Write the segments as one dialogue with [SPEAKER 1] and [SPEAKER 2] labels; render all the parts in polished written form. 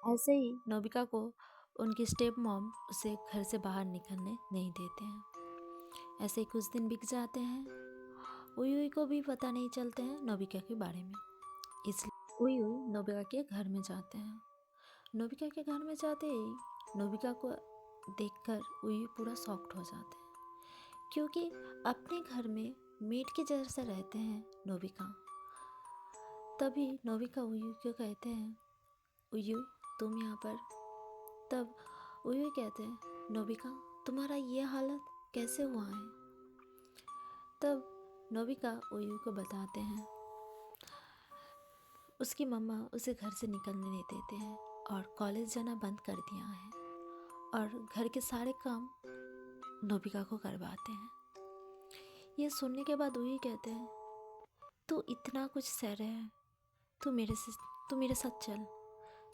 [SPEAKER 1] ऐसे ही नोबिका को उनकी स्टेप मॉम उसे घर से बाहर निकलने नहीं देते हैं। ऐसे ही कुछ दिन बीत जाते हैं। उई उई को भी पता नहीं चलते हैं नोबिका के बारे में, इसलिए उई उई नोबिका के घर में जाते हैं। नोबिका के घर में जाते ही नोबिका को देखकर उई पूरा शॉक्ड हो जाते हैं, क्योंकि अपने घर में मेड के जैसे रहते हैं नोबिका। तभी नोबिका उई उई को कहते हैं, उई उई तुम यहाँ पर। तब उई उई कहते हैं, नोबिका तुम्हारा ये हालत कैसे हुआ है। तब नोबिका उई उई को बताते हैं, उसकी मम्मा उसे घर से निकलने नहीं देते हैं और कॉलेज जाना बंद कर दिया है, और घर के सारे काम नोबिका को करवाते हैं। ये सुनने के बाद उई कहते हैं, तू इतना कुछ सह रहा है, तू मेरे साथ चल,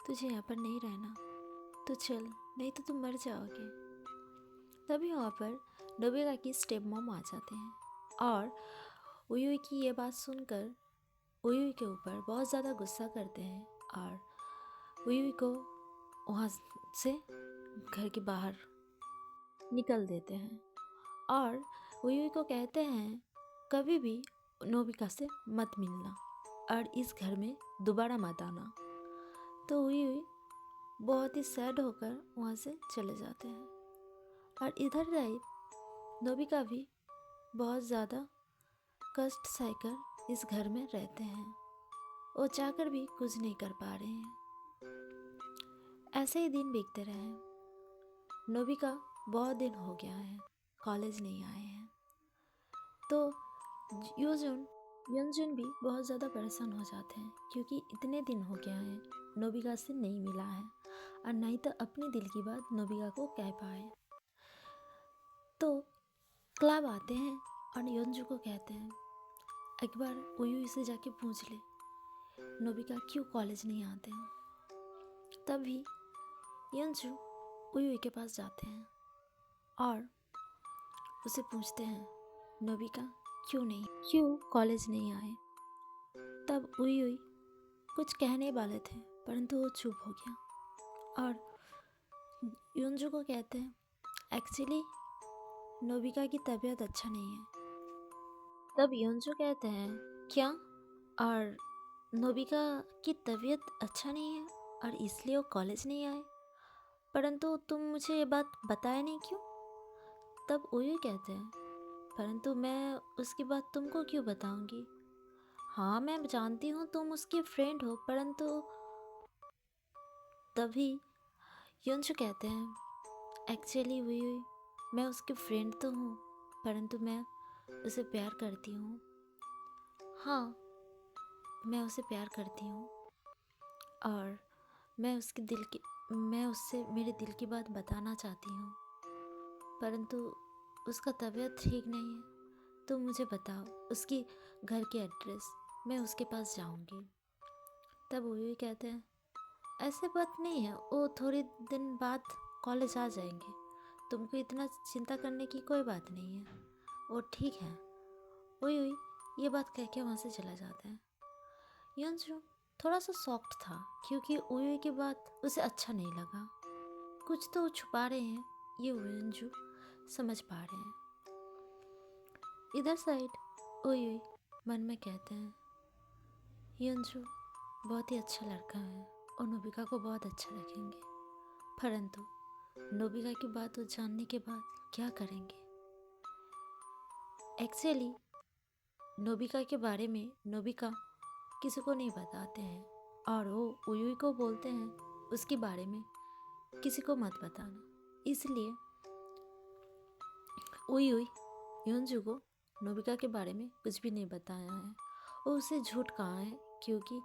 [SPEAKER 1] तुझे यहाँ पर नहीं रहना, तो चल, नहीं तो तुम मर जाओगे। तभी वहाँ पर नोबिका की स्टेप मॉम आ जाते हैं, और उई उई की ये बात सुनकर उई उई के ऊपर बहुत ज़्यादा गुस्सा करते हैं, और उई उई को वहाँ से घर के बाहर निकल देते हैं, और उई उई को कहते हैं कभी भी नोबिका से मत मिलना और इस घर में दोबारा मत आना। तो उई उई बहुत ही सैड होकर वहाँ से चले जाते हैं, और इधर साइड नोबिका भी बहुत ज़्यादा कष्ट सहकर इस घर में रहते हैं। वो चाहकर भी कुछ नहीं कर पा रहे हैं। ऐसे ही दिन बीतते रहे। नोबिका बहुत दिन हो गया है कॉलेज नहीं आए हैं, तो यूजुन यंजुन भी बहुत ज़्यादा परेशान हो जाते हैं, क्योंकि इतने दिन हो गया है नोबिका से नहीं मिला है, और नहीं तो अपने दिल की बात नोबिका को कह पाए। तो क्लब आते हैं और यंजू को कहते हैं, एक बार उई उई से जाके पूछ ले नोबिका क्यों कॉलेज नहीं आते हैं। तभी यंजू उई उई के पास जाते हैं और उसे पूछते हैं, नोबिका क्यों कॉलेज नहीं आए। तब उई उई कुछ कहने वाले थे, परंतु वो चुप हो गया, और यंजू को कहते हैं, एक्चुअली नोबिका की तबीयत अच्छा नहीं है। तब यंजू कहते हैं, क्या, और नोबिका की तबीयत अच्छा नहीं है और इसलिए वो कॉलेज नहीं आए, परंतु तुम मुझे ये बात बताया नहीं क्यों। तब उई कहते हैं, परंतु मैं उसकी बात तुमको क्यों बताऊंगी। हाँ मैं जानती हूँ तुम उसकी फ्रेंड हो, परंतु तभी यंजू कहते हैं, एक्चुअली उई मैं उसकी फ्रेंड तो हूँ, परंतु मैं उसे प्यार करती हूँ। हाँ मैं उसे प्यार करती हूँ, और मैं उससे मेरे दिल की बात बताना चाहती हूँ, परंतु उसका तबीयत ठीक नहीं है। तो मुझे बताओ उसकी घर की एड्रेस, मैं उसके पास जाऊँगी। तब वो भी कहते हैं, ऐसे बात नहीं है, वो थोड़ी दिन बाद कॉलेज आ जाएंगे, तुमको इतना चिंता करने की कोई बात नहीं है, वो ठीक है। ओई ओई ये बात कह के वहाँ से चला जाता है। यंजू थोड़ा सा सॉफ्ट था, क्योंकि ओई की बात उसे अच्छा नहीं लगा। कुछ तो वो छुपा रहे हैं, ये यंजू समझ पा रहे हैं। इधर साइड ओई मन में कहते हैं, यंजू बहुत ही अच्छा लड़का है और नोबिका को बहुत अच्छा रखेंगे, परंतु नोबिका की बात वो जानने के बाद क्या करेंगे। एक्चुअली नोबिका के बारे में नोबिका किसी को नहीं बताते हैं, और वो उयुई को बोलते हैं उसके बारे में किसी को मत बताना। इसलिए उयुई योंजू को नोबिका के बारे में कुछ भी नहीं बताया है। वो उसे झूठ कहा है क्योंकि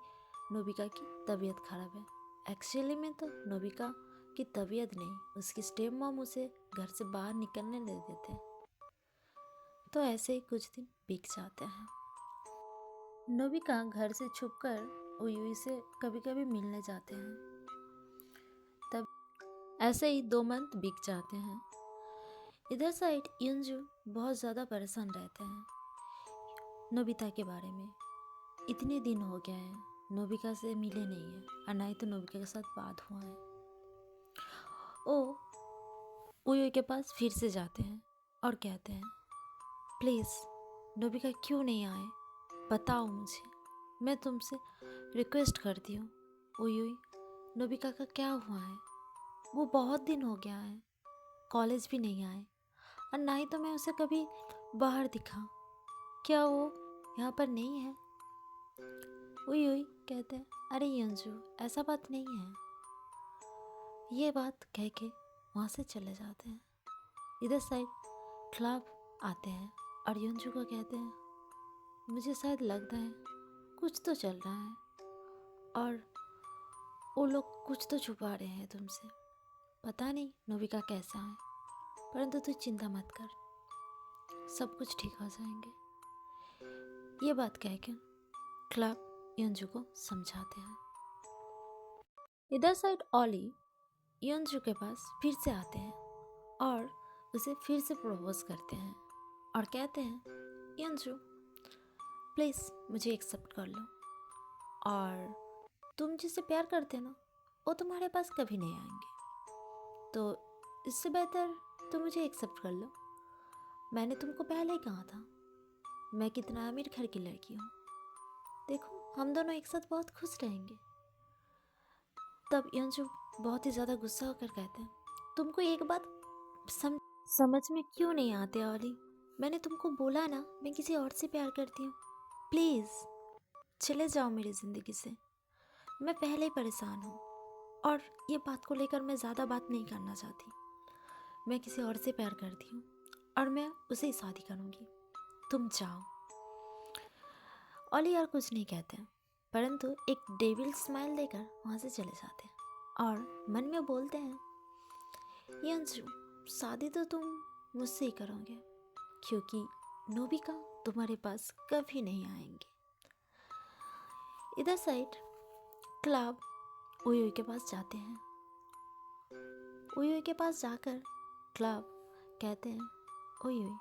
[SPEAKER 1] नोबिका की तबीयत खराब है। एक्चुअली में तो नोबिका की तबीयत नहीं, उसकी स्टेप मॉम उसे घर से बाहर निकलने नहीं देते हैं। तो ऐसे ही कुछ दिन बीत जाते हैं। नोबिका घर से छुपकर उयुई से कभी कभी मिलने जाते हैं। तब ऐसे ही 2 मंथ बीत जाते हैं। इधर साइड यंजू बहुत ज़्यादा परेशान रहते हैं नोबिता के बारे में। इतने दिन हो गए हैं नोबिका से मिले नहीं हैं और ना ही तो नोबिका के साथ बात हुआ है। वो उयुई के पास फिर से जाते हैं और कहते हैं, प्लीज़ नोबिका क्यों नहीं आए, बताओ मुझे, मैं तुमसे रिक्वेस्ट करती हूँ। उयुई, नोबिका का क्या हुआ है? वो बहुत दिन हो गया है, कॉलेज भी नहीं आए और ना ही तो मैं उसे कभी बाहर दिखा। क्या वो यहाँ पर नहीं है? उयुई कहते हैं, अरे यंजू, ऐसा बात नहीं है। ये बात कह के वहाँ से चले जाते हैं। इधर साइड क्लब आते हैं और यंजू को कहते हैं, मुझे शायद लगता है कुछ तो चल रहा है और वो लोग कुछ तो छुपा रहे हैं तुमसे। पता नहीं नोबिका कैसा है, परंतु तू चिंता मत कर, सब कुछ ठीक हो जाएंगे। ये बात कह के क्लब यंजू को समझाते हैं। इधर साइड ऑली यंजू के पास फिर से आते हैं और उसे फिर से प्रपोज करते हैं और कहते हैं, यंजू प्लीज़ मुझे एक्सेप्ट कर लो, और तुम जिससे प्यार करते ना वो तुम्हारे पास कभी नहीं आएंगे, तो इससे बेहतर तुम मुझे एक्सेप्ट कर लो। मैंने तुमको पहले ही कहा था मैं कितना अमीर घर की लड़की हूँ, देखो हम दोनों एक साथ बहुत खुश रहेंगे। तब यंजू बहुत ही ज़्यादा गुस्सा होकर कहते हैं, तुमको एक बात समझ में क्यों नहीं आते ऑली? मैंने तुमको बोला ना मैं किसी और से प्यार करती हूँ, प्लीज़ चले जाओ मेरी ज़िंदगी से। मैं पहले ही परेशान हूँ और ये बात को लेकर मैं ज़्यादा बात नहीं करना चाहती। मैं किसी और से प्यार करती हूँ और मैं उसे ही शादी करूँगी, तुम जाओ। ऑली और कुछ नहीं कहते हैं, परंतु एक डेविल स्माइल देकर वहाँ से चले जाते हैं और मन में बोलते हैं, यंजू शादी तो तुम मुझसे ही करोगे, क्योंकि नोबिका तुम्हारे पास कभी नहीं आएंगे। इधर साइड क्लब उयुई के पास जाते हैं। उयुई के पास जाकर क्लब कहते हैं, उयुई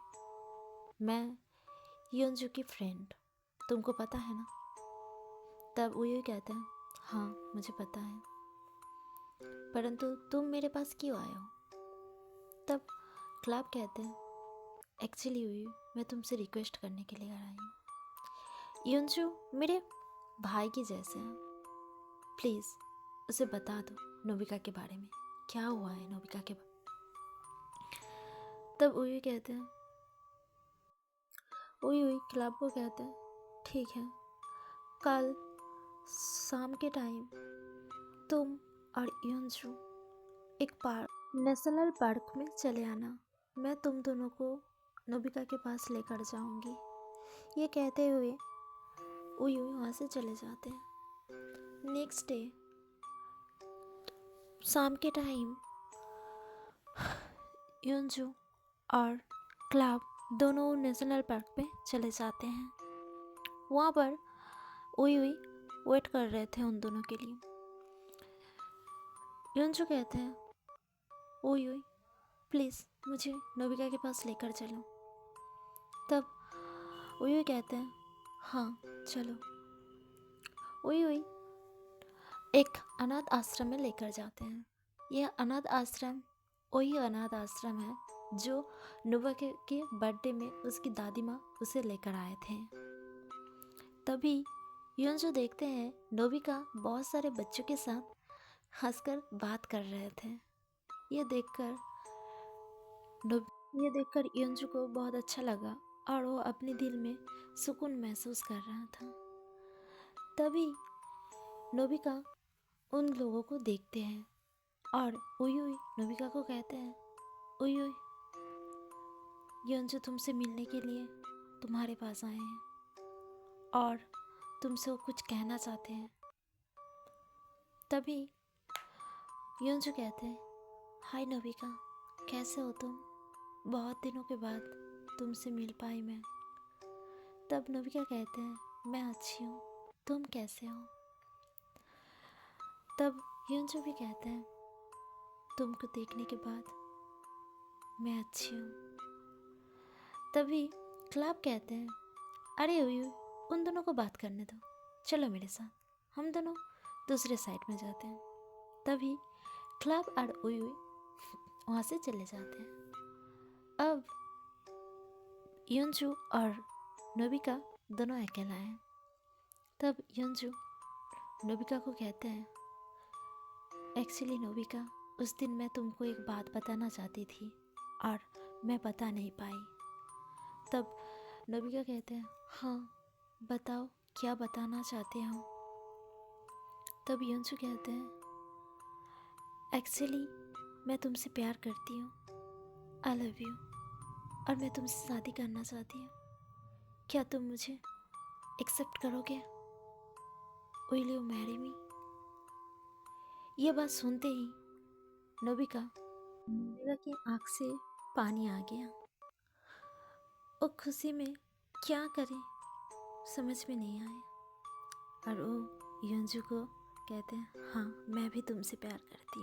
[SPEAKER 1] मैं यंजू की फ्रेंड, तुमको पता है ना? तब उयुई कहते हैं, हाँ मुझे पता है, परंतु तुम मेरे पास क्यों आए हो? तब क्लब कहते हैं, एक्चुअली उयुई मैं तुमसे रिक्वेस्ट करने के लिए आई हूँ। यंजू मेरे भाई के जैसे हैं, प्लीज़ उसे बता दो नोबिका के बारे में, क्या हुआ है नोबिका के बारे। तब उयुई कहते हैं, उयुई क्लब को कहते हैं, ठीक है, कल शाम के टाइम तुम और यंजू एक नेशनल पार्क में चले आना, मैं तुम दोनों को नोबिका के पास लेकर जाऊंगी। ये कहते हुए उयुई वहाँ से चले जाते हैं। नेक्स्ट डे शाम के टाइम यंजू और क्लब दोनों नेशनल पार्क में चले जाते हैं। वहाँ पर उयुई वेट कर रहे थे उन दोनों के लिए। यंजू कहते हैं, उयुई प्लीज़ मुझे नोबिका के पास लेकर चलो। तब उयुई कहते हैं, हाँ चलो। उयुई एक अनाथ आश्रम में लेकर जाते हैं। यह अनाथ आश्रम वही अनाथ आश्रम है जो नोबिका के बर्थडे में उसकी दादी माँ उसे लेकर आए थे। तभी यंजू देखते हैं नोबिका बहुत सारे बच्चों के साथ हंसकर बात कर रहे थे। ये देखकर यंजू को बहुत अच्छा लगा और वो अपने दिल में सुकून महसूस कर रहा था। तभी नोबिका उन लोगों को देखते हैं और उयुई नोबिका को कहते हैं, उयुई यंजू तुमसे मिलने के लिए तुम्हारे पास आए हैं और तुमसे वो कुछ कहना चाहते हैं। तभी यंजू कहते हैं, हाय नोबिका, कैसे हो तुम? बहुत दिनों के बाद तुमसे मिल पाई मैं। तब नोबिका कहते हैं, मैं अच्छी हूँ, तुम कैसे हो? तब यंजू भी कहते हैं, तुमको देखने के बाद मैं अच्छी हूँ। तभी क्लब कहते हैं, अरे उयुई उन दोनों को बात करने दो, चलो मेरे साथ। हम दोनों दूसरे साइड में जाते हैं। तभी क्लब और उई वहाँ से चले जाते हैं। अब युनजू और नोबिका दोनों अकेला हैं। तब युनजू नोबिका को कहते हैं, एक्चुअली नोबिका, उस दिन मैं तुमको एक बात बताना चाहती थी और मैं बता नहीं पाई। तब नोबिका कहते हैं, हाँ बताओ, क्या बताना चाहते हो। तब युनजू कहते हैं, एक्चुअली मैं तुमसे प्यार करती हूँ, आई लव यू, और मैं तुमसे शादी करना चाहती हूँ। क्या तुम मुझे एक्सेप्ट करोगे? Will you marry me? ये बात सुनते ही नोबिका की आँख से पानी आ गया। वो खुशी में क्या करे समझ में नहीं आया, और वो युनजू को कहते हैं, हाँ मैं भी तुमसे प्यार करती हूँ।